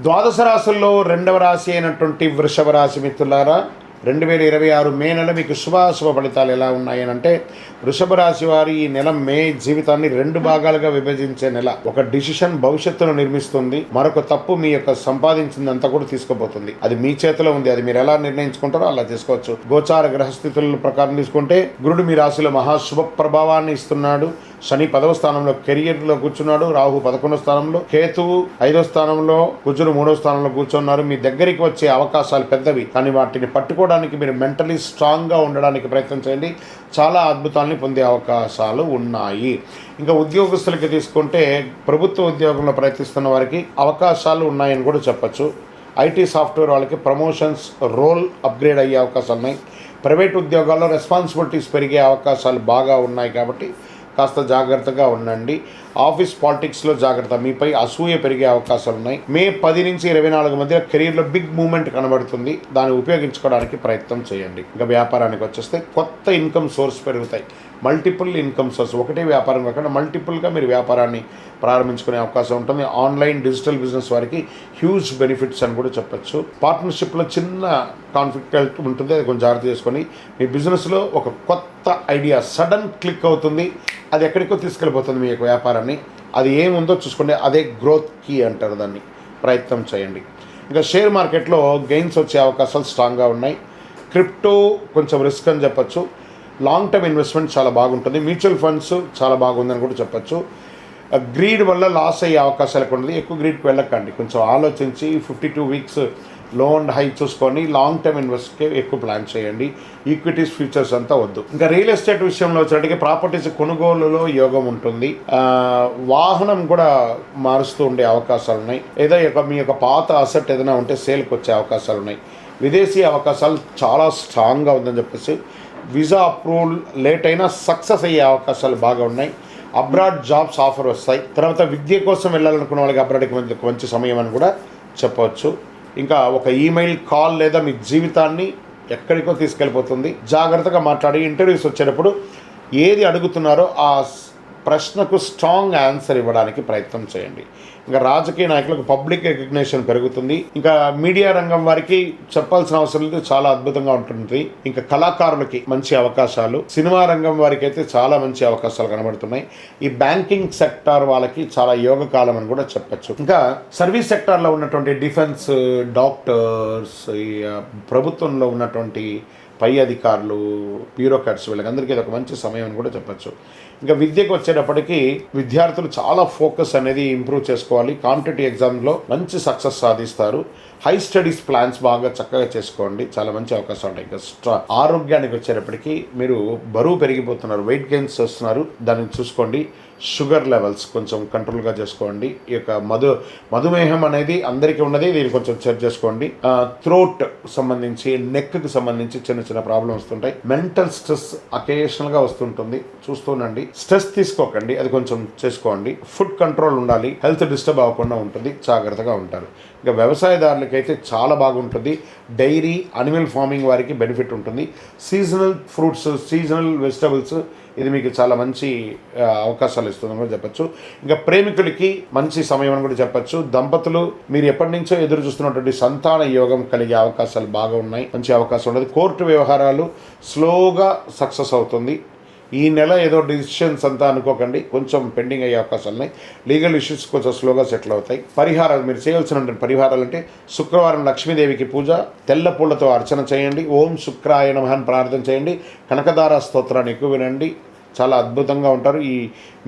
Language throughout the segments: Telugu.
ద్వాదశ రాశుల్లో రెండవ రాశి అయినటువంటి వృషభ రాశి మిత్రులారా, 2026 మే నెల మీకు శుభాశుభ ఫలితాలు ఎలా ఉన్నాయని అంటే, వృషభ రాశి వారి ఈ నెల మే జీవితాన్ని 2 భాగాలుగా విభజించే నెల. ఒక డిసిషన్ భవిష్యత్తును నిర్మిస్తుంది, మరొక తప్పు మీ యొక్క సంపాదించిందంతా కూడా తీసుకుపోతుంది. అది మీ చేతిలో ఉంది, అది మీరు ఎలా నిర్ణయించుకుంటారో అలా తీసుకోవచ్చు. గోచార గ్రహస్థితుల ప్రకారం తీసుకుంటే గురుడు మీ రాశిలో మహాశుభ ప్రభావాన్ని ఇస్తున్నాడు. శని 10వ స్థానంలో కెరియర్లో కూర్చున్నాడు, రాహు 11వ స్థానంలో, కేతువు 5వ స్థానంలో, కుజుడు 3వ స్థానంలో కూర్చున్నారు. మీ దగ్గరికి వచ్చే అవకాశాలు పెద్దవి, కానీ వాటిని పట్టుకోవడానికి మీరు మెంటలీ స్ట్రాంగ్గా ఉండడానికి ప్రయత్నం చేయండి. చాలా అద్భుతాలని పొందే అవకాశాలు ఉన్నాయి. ఇంకా ఉద్యోగస్తులకి తీసుకుంటే ప్రభుత్వ ఉద్యోగంలో ప్రయత్నిస్తున్న వారికి అవకాశాలు ఉన్నాయని కూడా చెప్పచ్చు. ఐటీ సాఫ్ట్వేర్ వాళ్ళకి ప్రమోషన్స్, రోల్ అప్గ్రేడ్ అయ్యే అవకాశాలు ఉన్నాయి. ప్రైవేట్ ఉద్యోగాల్లో రెస్పాన్సిబిలిటీస్ పెరిగే అవకాశాలు బాగా ఉన్నాయి కాబట్టి కాస్త జాగ్రత్తగా ఉండండి. ఆఫీస్ పాలిటిక్స్లో జాగ్రత్త, మీపై అసూయ పెరిగే అవకాశాలు ఉన్నాయి. మే 10 నుంచి 24 మధ్య కెరీర్లో బిగ్ మూమెంట్ కనబడుతుంది, దాన్ని ఉపయోగించుకోవడానికి ప్రయత్నం చేయండి. ఇంకా వ్యాపారానికి వచ్చేస్తే కొత్త ఇన్కమ్ సోర్స్ పెరుగుతాయి. మల్టిపుల్ ఇన్కమ్ సోర్స్, ఒకటే వ్యాపారం కాకుండా మల్టిపుల్గా మీరు వ్యాపారాన్ని ప్రారంభించుకునే అవకాశం ఉంటుంది. ఆన్లైన్ డిజిటల్ బిజినెస్ వారికి హ్యూజ్ బెనిఫిట్స్ అని కూడా చెప్పచ్చు. పార్ట్నర్షిప్లో చిన్న కాన్ఫ్లిక్ట్ ఉంటుంది, అది కొంచెం జాగ్రత్త చేసుకొని మీ బిజినెస్లో ఒక కొత్త ఐడియా సడన్ క్లిక్ అవుతుంది, అది ఎక్కడికో తీసుకెళ్ళిపోతుంది మీ యొక్క వ్యాపారాన్ని. అది ఏముందో చూసుకోండి, అదే గ్రోత్ కీ అంటారు, దాన్ని ప్రయత్నం చేయండి. ఇంకా షేర్ మార్కెట్లో గెయిన్స్ వచ్చే అవకాశాలు స్ట్రాంగ్గా ఉన్నాయి. క్రిప్టో కొంచెం రిస్క్ అని చెప్పచ్చు. లాంగ్ టర్మ్ ఇన్వెస్ట్మెంట్ చాలా బాగుంటుంది. మ్యూచువల్ ఫండ్స్ చాలా బాగుందని కూడా చెప్పచ్చు. గ్రీడ్ వల్ల లాస్ అయ్యే అవకాశాలు ఎక్కువ ఉంటుంది, ఎక్కువ గ్రీడ్కి వెళ్ళకండి. కొంచెం ఆలోచించి 52 వీక్స్ లో అండ్ హై చూసుకొని లాంగ్ టర్మ్ ఇన్వెస్ట్కి ఎక్కువ ప్లాన్ చేయండి. ఈక్విటీస్, ఫ్యూచర్స్ అంతా వద్దు. ఇంకా రియల్ ఎస్టేట్ విషయంలో వచ్చేటికి ప్రాపర్టీస్ కొనుగోలులో యోగం ఉంటుంది. వాహనం కూడా మారుస్తూ ఉండే అవకాశాలు ఉన్నాయి. ఏదో మీ యొక్క పాత అసెట్ ఏదైనా ఉంటే సేల్కి వచ్చే అవకాశాలు ఉన్నాయి. విదేశీ అవకాశాలు చాలా స్ట్రాంగ్గా ఉందని చెప్పేసి వీసా అప్రూవల్ లేట్ అయినా సక్సెస్ అయ్యే అవకాశాలు బాగా ఉన్నాయి. అబ్రాడ్ జాబ్స్ ఆఫర్ వస్తాయి. తర్వాత విద్య కోసం వెళ్ళాలనుకున్న వాళ్ళకి అబ్రాడ్కి మంచి సమయం అని కూడా చెప్పవచ్చు. ఇంకా ఒక ఈమెయిల్, కాల్ లేదా మీ జీవితాన్ని ఎక్కడికో తీసుకెళ్ళిపోతుంది. జాగ్రత్తగా మాట్లాడి ఇంటర్వ్యూస్ వచ్చేటప్పుడు ఏది అడుగుతున్నారో ఆ ప్రశ్నకు స్ట్రాంగ్ ఆన్సర్ ఇవ్వడానికి ప్రయత్నం చేయండి. ఇంకా రాజకీయ నాయకులకు పబ్లిక్ రికగ్నిషన్ పెరుగుతుంది. ఇంకా మీడియా రంగం వారికి చెప్పాల్సిన అవసరం లేదు, చాలా అద్భుతంగా ఉంటుంది. ఇంకా కళాకారులకి మంచి అవకాశాలు, సినిమా రంగం వారికి అయితే చాలా మంచి అవకాశాలు కనబడుతున్నాయి. ఈ బ్యాంకింగ్ సెక్టార్ వాళ్ళకి చాలా యోగ కాలం అని కూడా చెప్పచ్చు. ఇంకా సర్వీస్ సెక్టార్లో ఉన్నటువంటి డిఫెన్స్, డాక్టర్స్, ప్రభుత్వంలో ఉన్నటువంటి పై అధికారులు, బ్యూరోక్రాట్స్, వీళ్ళకందరికీ ఇది ఒక మంచి సమయం అని కూడా చెప్పచ్చు. ఇంకా విద్యకు వచ్చేటప్పటికి విద్యార్థులు చాలా ఫోకస్ అనేది ఇంప్రూవ్ చేసుకోవాలి. కాంపిటేటివ్ ఎగ్జామ్లో మంచి సక్సెస్ సాధిస్తారు. హై స్టడీస్ ప్లాన్స్ బాగా చక్కగా చేసుకోండి, చాలా మంచి అవకాశాలు ఉంటాయి. ఇంకా ఆరోగ్యానికి వచ్చేటప్పటికి మీరు బరువు పెరిగిపోతున్నారు, వెయిట్ గెయిన్స్ చేస్తున్నారు, దాన్ని చూసుకోండి. షుగర్ లెవెల్స్ కొంచెం కంట్రోల్గా చేసుకోండి. ఈ యొక్క మధుమేహం అనేది అందరికీ ఉన్నది, దీన్ని కొంచెం చెక్ చేసుకోండి. థ్రోట్ సంబంధించి, నెక్కి సంబంధించి చిన్న చిన్న ప్రాబ్లమ్స్ వస్తుంటాయి. మెంటల్ స్ట్రెస్ అకేషనల్గా వస్తుంటుంది, చూస్తూనండి. స్ట్రెస్ తీసుకోకండి, అది కొంచెం చేసుకోండి. ఫుడ్ కంట్రోల్ ఉండాలి, హెల్త్ డిస్టర్బ్ అవ్వకుండా ఉంటుంది, జాగ్రత్తగా ఉంటారు. ఇంకా వ్యవసాయదారులకైతే చాలా బాగుంటుంది. డైరీ, అనిమల్ ఫార్మింగ్ వారికి బెనిఫిట్ ఉంటుంది. సీజనల్ ఫ్రూట్స్, సీజనల్ వెజిటబుల్స్, ఇది మీకు చాలా మంచి అవకాశాలు ఇస్తుందని కూడా చెప్పచ్చు. ఇంకా ప్రేమికులకి మంచి సమయం అని కూడా చెప్పచ్చు. దంపతులు మీరు ఎప్పటి నుంచో ఎదురు చూస్తున్నటువంటి సంతాన యోగం కలిగే అవకాశాలు బాగా ఉన్నాయి, మంచి అవకాశం ఉండదు. కోర్టు వ్యవహారాలు స్లోగా సక్సెస్ అవుతుంది. ఈ నెల ఏదో డిసిషన్స్ అంతా అనుకోకండి, కొంచెం పెండింగ్ అయ్యే అవకాశాలు ఉన్నాయి. లీగల్ ఇష్యూస్ కొంచెం స్లోగా సెటిల్ అవుతాయి. పరిహారాలు మీరు చేయాల్సిన పరిహారాలు అంటే శుక్రవారం లక్ష్మీదేవికి పూజ, తెల్ల పూలతో అర్చన చేయండి. ఓం శుక్రాయ నమః అని ప్రార్థన చేయండి. కనకదార స్తోత్రాన్ని ఎక్కువ వినండి, చాలా అద్భుతంగా ఉంటారు.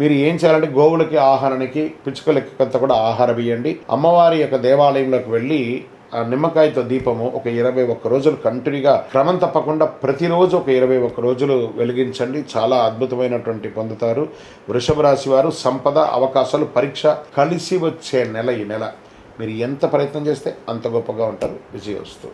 మీరు ఏం చేయాలంటే గోవులకి ఆహారానికి, పిచ్చుకలకి కొంత కూడా ఆహారం ఇవ్వండి. అమ్మవారి యొక్క దేవాలయంలోకి వెళ్ళి ఆ నిమ్మకాయతో దీపము ఒక 21 రోజులు కంటిన్యూగా క్రమం తప్పకుండా ప్రతిరోజు ఒక 21 రోజులు వెలిగించండి, చాలా అద్భుతమైనటువంటి పొందుతారు. వృషభ రాశి వారు సంపద, అవకాశాలు, పరీక్ష కలిసి వచ్చే నెల ఈ నెల. మీరు ఎంత ప్రయత్నం చేస్తే అంత గొప్పగా ఉంటారు. విజయోస్తు.